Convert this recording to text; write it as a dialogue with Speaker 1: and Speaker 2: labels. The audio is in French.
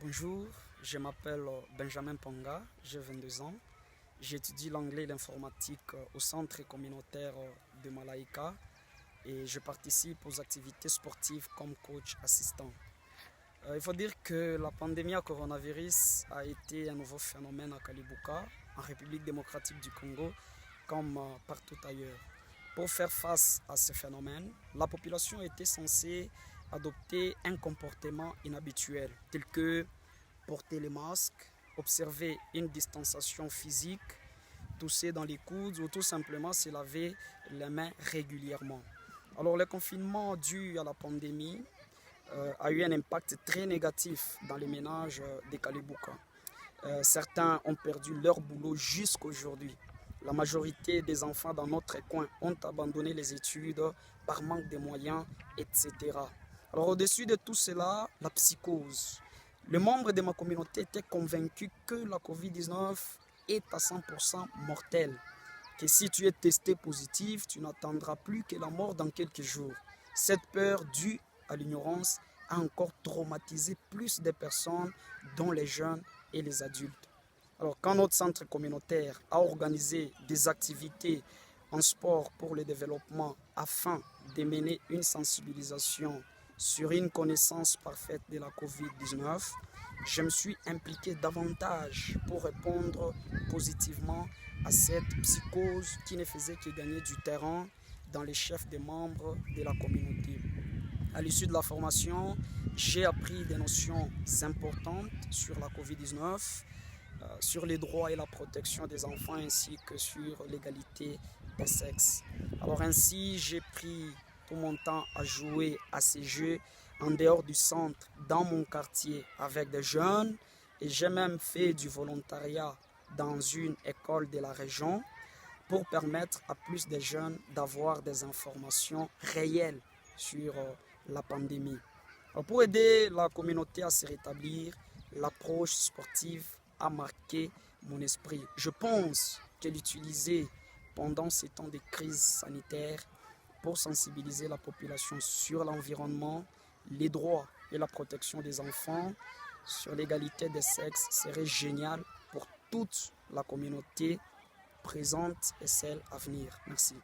Speaker 1: Bonjour, je m'appelle Benjamin Ponga, j'ai 22 ans. J'étudie l'anglais et l'informatique au centre communautaire de Malaïka et je participe aux activités sportives comme coach assistant. Il faut dire que la pandémie à coronavirus a été un nouveau phénomène à Kalibuka, en République démocratique du Congo, comme partout ailleurs. Pour faire face à ce phénomène, la population était censée adopter un comportement inhabituel, tel que porter les masques, observer une distanciation physique, tousser dans les coudes ou tout simplement se laver les mains régulièrement. Alors le confinement dû à la pandémie a eu un impact très négatif dans les ménages des Kalibuka. Certains ont perdu leur boulot jusqu'aujourd'hui. La majorité des enfants dans notre coin ont abandonné les études par manque de moyens, etc. Alors au-dessus de tout cela, la psychose. Les membres de ma communauté étaient convaincus que la COVID-19 est à 100% mortelle. Que si tu es testé positif, tu n'attendras plus que la mort dans quelques jours. Cette peur due à l'ignorance a encore traumatisé plus de personnes, dont les jeunes et les adultes. Alors, quand notre centre communautaire a organisé des activités en sport pour le développement afin de mener une sensibilisation sur une connaissance parfaite de la COVID-19, je me suis impliqué davantage pour répondre positivement à cette psychose qui ne faisait que gagner du terrain dans les chefs des membres de la communauté. À l'issue de la formation, j'ai appris des notions importantes sur la COVID-19, sur les droits et la protection des enfants ainsi que sur l'égalité des sexes. Alors ainsi, j'ai pris tout mon temps à jouer à ces jeux en dehors du centre, dans mon quartier, avec des jeunes. Et j'ai même fait du volontariat dans une école de la région pour permettre à plus de jeunes d'avoir des informations réelles sur la pandémie. Alors pour aider la communauté à se rétablir, l'approche sportive a marqué mon esprit. Je pense qu'elle utilisée pendant ces temps de crise sanitaire pour sensibiliser la population sur l'environnement, les droits et la protection des enfants, sur l'égalité des sexes serait génial pour toute la communauté présente et celle à venir. Merci.